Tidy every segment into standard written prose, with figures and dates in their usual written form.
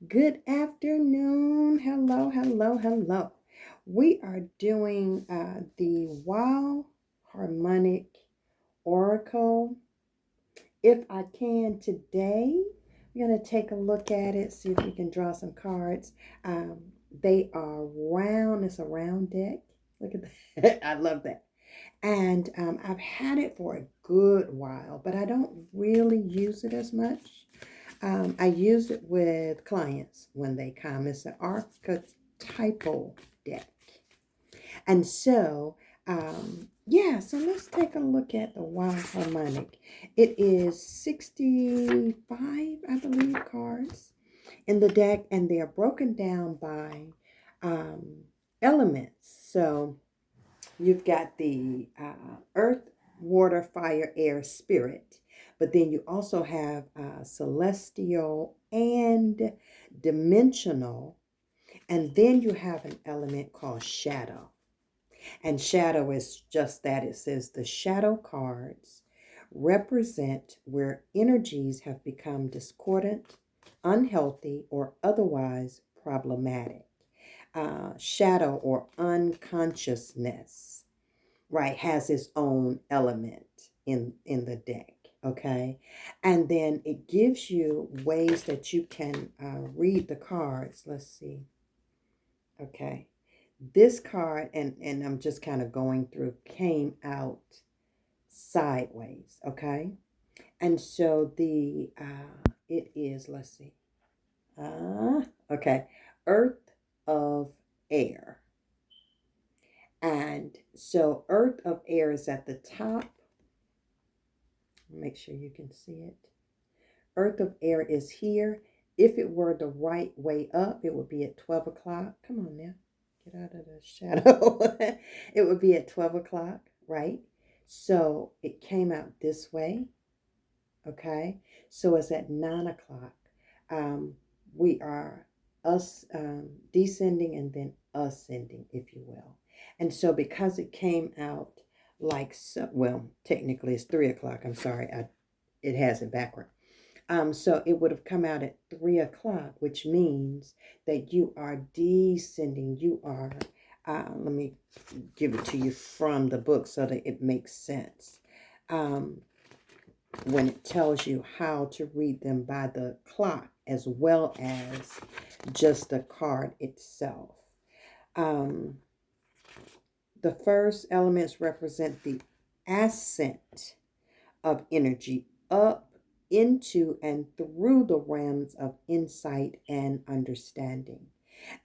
Good afternoon. Hello, hello, hello. We are doing the Wow Harmonic Oracle. If I can today, we're going to take a look at it, see if we can draw some cards. Um, they are round. It's a round deck. Look at that. I love that. And I've had it for a good while, but I don't really use it as much. I use it with clients when they come. It's an archetypal deck. And so, so let's take a look at the Wild Harmonic. It is 65, I believe, cards in the deck, and they are broken down by um, elements. So you've got the earth, water, fire, air, spirit. But then you also have celestial and dimensional. And then you have an element called shadow. And shadow is just that. It says the shadow cards represent where energies have become discordant, unhealthy, or otherwise problematic. Shadow or unconsciousness, right, has its own element in the deck. Okay, and then it gives you ways that you can read the cards. Let's see. Okay, this card, and I'm just kind of going through, came out sideways. Okay, and so the it is, let's see, okay, earth of air. And so earth of air is at the top. Make sure you can see it. Earth of air is here. If it were the right way up, it would be at 12 o'clock. Come on now. Get out of the shadow. It would be at 12 o'clock, right? So it came out this way. Okay. So it's at 9 o'clock. Um, we are us descending and then ascending, if you will. And so because it came out like so, well, technically it's 3 o'clock. I'm sorry. It has it backward. So it would have come out at 3 o'clock, which means that you are descending. You are, let me give it to you from the book so that it makes sense. Um, when it tells you how to read them by the clock as well as just the card itself. Um, the first elements represent the ascent of energy up into and through the realms of insight and understanding.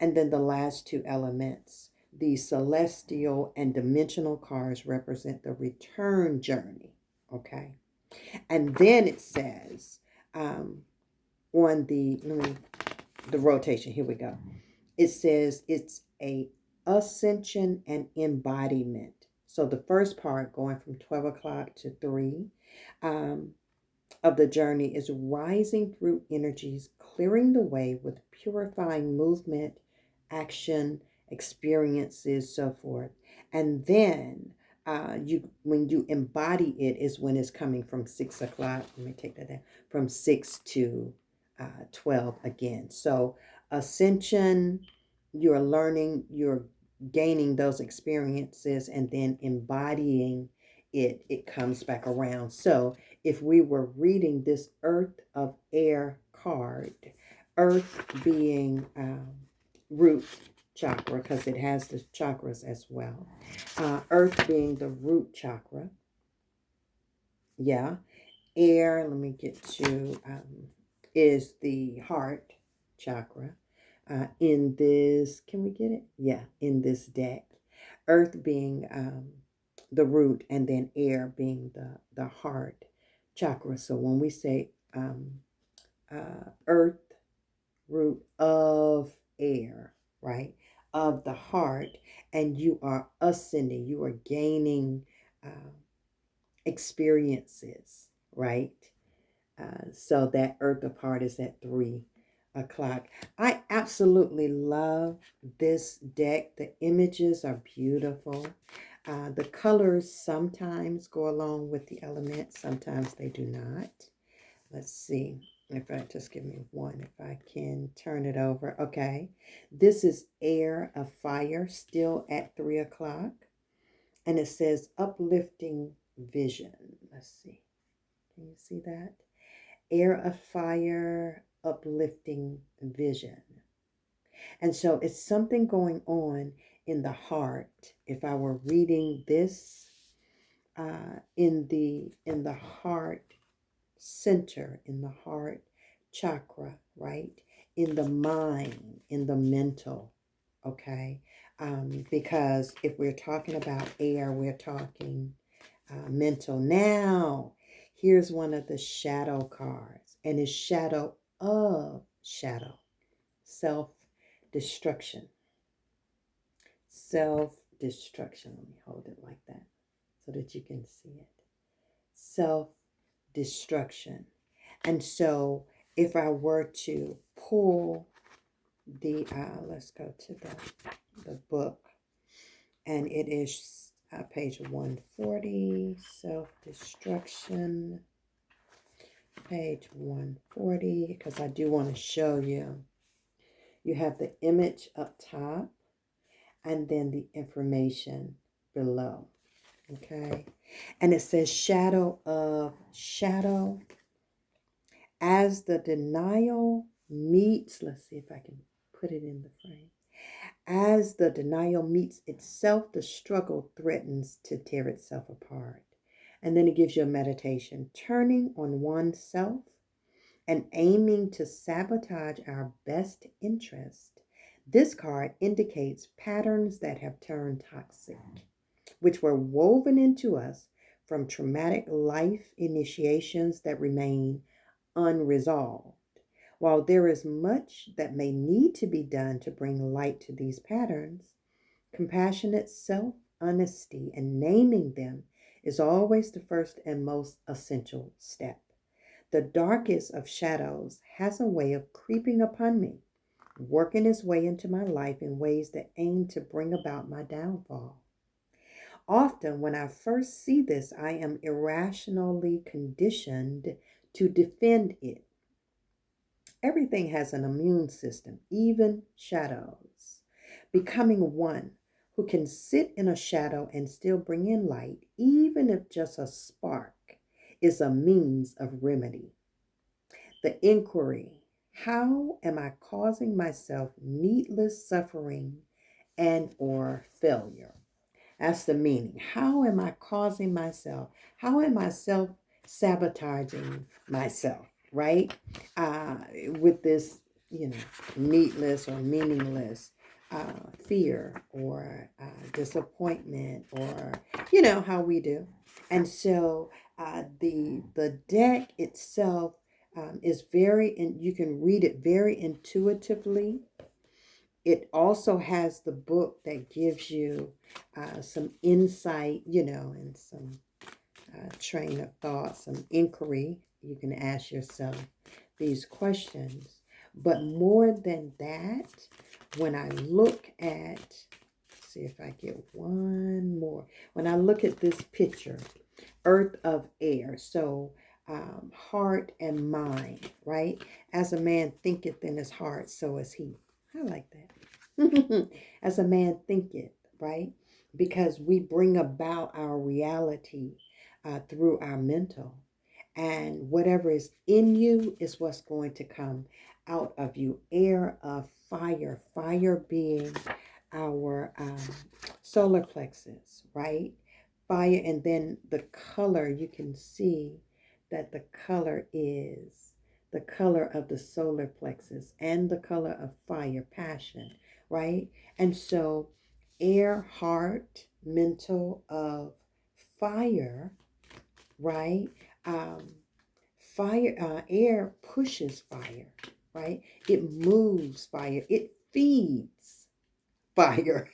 And then the last two elements, the celestial and dimensional cards, represent the return journey. Okay. And then it says on the rotation, here we go. It says it's a ascension and embodiment. So the first part, going from 12 o'clock to 3, um, of the journey is rising through energies, clearing the way with purifying movement, action, experiences, so forth. And then you, when you embody it, is when it's coming from 6 o'clock. Let me take that down, from 6 to 12 again. So ascension, you're learning, you're gaining those experiences, and then embodying it comes back around. So if we were reading this earth of air card, earth being root chakra, because it has the chakras as well, earth being the root chakra, yeah, air, let me get to, is the heart chakra. In this, can we get it? Yeah, in this deck. Earth being the root, and then air being the heart chakra. So when we say earth, root of air, right? Of the heart, and you are ascending, you are gaining experiences, right? So that earth of heart is at 3 o'clock. I absolutely love this deck. The images are beautiful. The colors sometimes go along with the elements, sometimes they do not. Let's see. If I just give me one, if I can turn it over. Okay. This is air of fire, still at 3 o'clock. And it says uplifting vision. Let's see. Can you see that? Air of fire, uplifting vision. And so it's something going on in the heart. If I were reading this in the heart center, in the heart chakra, right? In the mind, in the mental, okay? Because if we're talking about air, we're talking mental. Now, here's one of the shadow cards, and it's shadow of shadow, self destruction. Self destruction. Let me hold it like that so that you can see it. Self destruction. And so if I were to pull the, let's go to the book, and it is page 140, self-destruction, page 140, because I do want to show you. You have the image up top and then the information below, okay? And it says shadow of shadow. As the denial meets, let's see if I can put it in the frame. As the denial meets itself, the struggle threatens to tear itself apart. And then it gives you a meditation. Turning on oneself and aiming to sabotage our best interest. This card indicates patterns that have turned toxic, which were woven into us from traumatic life initiations that remain unresolved. While there is much that may need to be done to bring light to these patterns, compassionate self honesty and naming them is always the first and most essential step. The darkest of shadows has a way of creeping upon me, working its way into my life in ways that aim to bring about my downfall. Often, when I first see this, I am irrationally conditioned to defend it. Everything has an immune system, even shadows. Becoming one who can sit in a shadow and still bring in light, even if just a spark, is a means of remedy. The inquiry: how am I causing myself needless suffering and or failure? That's the meaning. How am I causing myself? How am I self-sabotaging myself, right? With this, needless or meaningless fear or disappointment, or how we do. And so the deck itself is and you can read it very intuitively. It also has the book that gives you some insight, and some train of thought, some inquiry. You can ask yourself these questions. But more than that, when I look at, see if I get one more. When I look at this picture, earth of air, so heart and mind, right? As a man thinketh in his heart, so is he. I like that. As a man thinketh, right? Because we bring about our reality through our mental. And whatever is in you is what's going to come out of you. Air of fire, fire being our solar plexus, right? Fire, and then the color, you can see that the color is the color of the solar plexus and the color of fire, passion, right? And so air, heart, mental of fire, right? Um, air pushes fire, right? It moves fire. It feeds fire.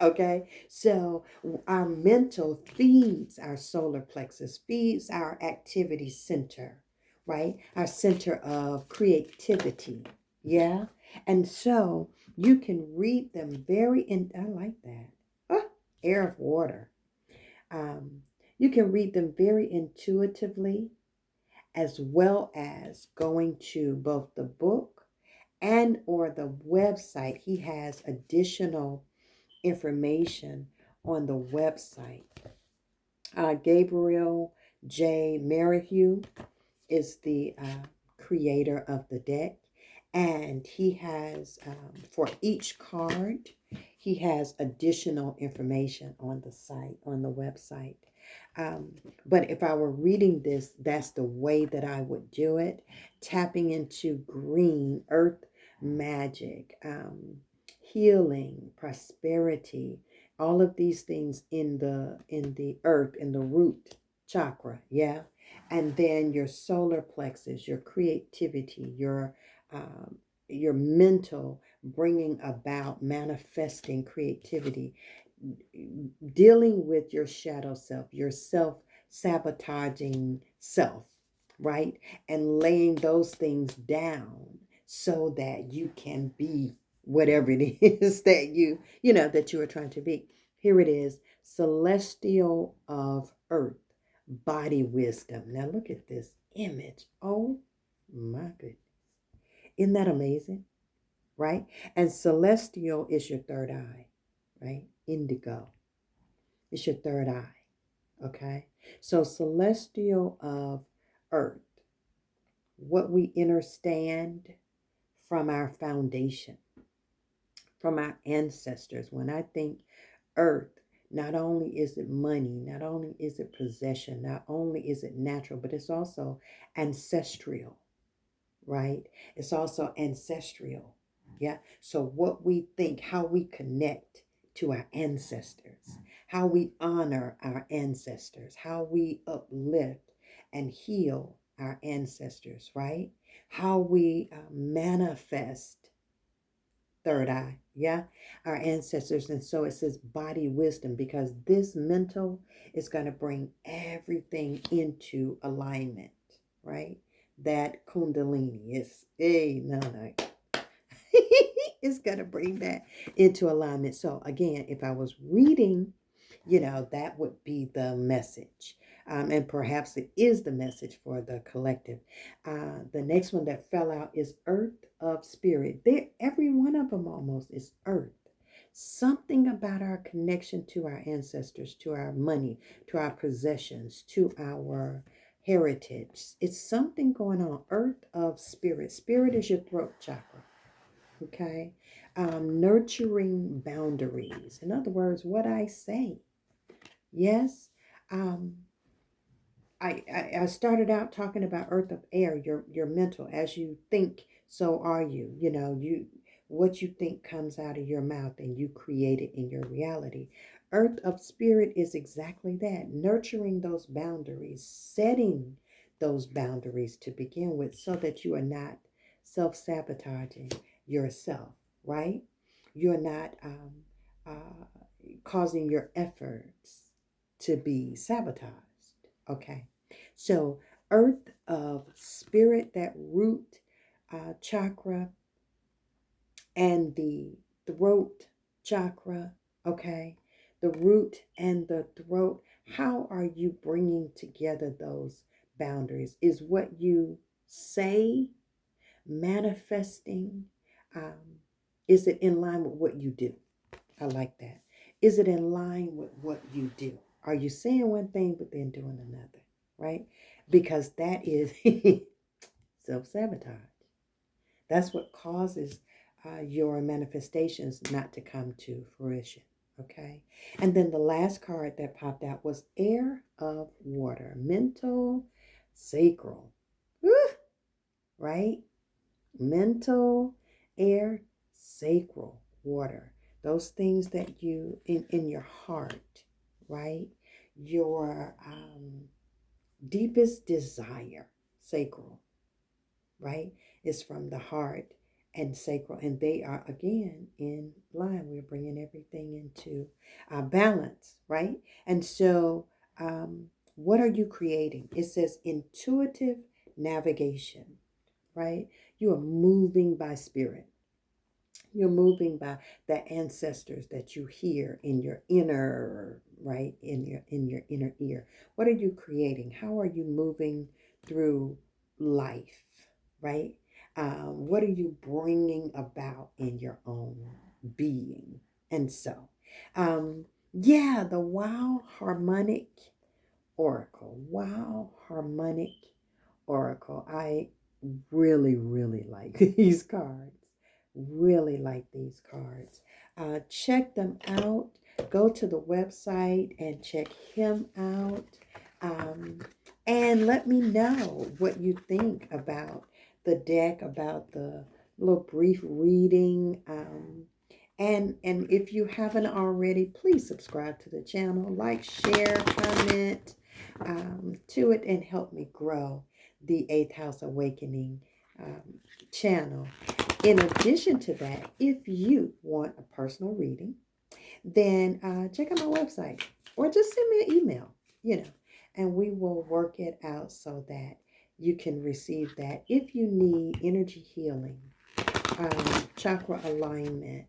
Okay, so our mental feeds our solar plexus, feeds our activity center, right? Our center of creativity. Yeah, and so you can read them I like that. Air of water. um, you can read them very intuitively, as well as going to both the book and or the website. He has additional information on the website. Gabriel J. Merrihew is the creator of the deck, and he has, for each card, he has additional information on the site, on the website. But if I were reading this, that's the way that I would do it. Tapping into green, earth magic, healing, prosperity, all of these things in the earth, in the root chakra, yeah. And then your solar plexus, your creativity, your mental, bringing about, manifesting creativity, dealing with your shadow self, your self sabotaging self, right? And laying those things down so that you can be whatever it is that that you are trying to be. Here it is, celestial of earth, body wisdom. Now look at this image. Oh my goodness. Isn't that amazing? Right? And celestial is your third eye, right? Indigo. It's your third eye. Okay. So celestial of earth, what we understand from our foundation, from our ancestors. When I think earth, not only is it money, not only is it possession, not only is it natural, but it's also ancestral, right? It's also ancestral. Yeah. So what we think, how we connect to our ancestors, how we honor our ancestors, how we uplift and heal our ancestors, right? How we manifest, third eye, yeah, our ancestors. And so it says body wisdom, because this mental is going to bring everything into alignment, right? That kundalini is no. It's going to bring that into alignment. So again, if I was reading, that would be the message. And perhaps it is the message for the collective. The next one that fell out is Earth of Spirit. Every one of them almost is Earth. Something about our connection to our ancestors, to our money, to our possessions, to our heritage. It's something going on. Earth of Spirit. Spirit is your throat chakra. Okay. Nurturing boundaries. In other words, what I say. Yes. Um, I started out talking about earth of air, your mental. As you think, so are you. What you think comes out of your mouth, and you create it in your reality. Earth of spirit is exactly that. Nurturing those boundaries, setting those boundaries to begin with, so that you are not self-sabotaging yourself, right? You're not causing your efforts to be sabotaged. Okay. So, earth of spirit, that root chakra, and the throat chakra. Okay. The root and the throat. How are you bringing together those boundaries? Is what you say manifesting? Um, is it in line with what you do? I like that. Is it in line with what you do? Are you saying one thing but then doing another? Right? Because that is self sabotage. That's what causes your manifestations not to come to fruition. Okay. And then the last card that popped out was air of water, mental, sacral. Woo! Right? Mental, air, sacral, water. Those things that you, in your heart, right? Your deepest desire, sacral, right? Is from the heart and sacral. And they are, again, in line. We're bringing everything into balance, right? And so, what are you creating? It says intuitive navigation, right? You are moving by spirit. You're moving by the ancestors that you hear in your inner, right? In your inner ear. What are you creating? How are you moving through life, right? What are you bringing about in your own being? And so, yeah, the Wow Harmonic Oracle. Wow Harmonic Oracle. I really, really like these cards. Really like these cards. Check them out. Go to the website and check him out. Um, and let me know what you think about the deck, about the little brief reading. And if you haven't already, please subscribe to the channel, like, share, comment to it, and help me grow the Eighth House Awakening channel. In addition to that, if you want a personal reading, then check out my website or just send me an email, and we will work it out so that you can receive that. If you need energy healing, chakra alignment,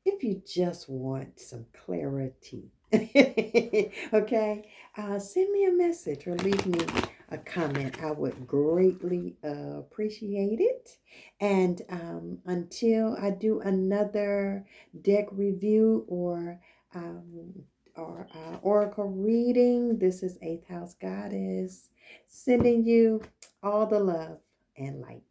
if you just want some clarity, okay, send me a message or leave me a comment. I would greatly appreciate it. And until I do another deck review um, or oracle reading, this is Eighth House Goddess sending you all the love and light.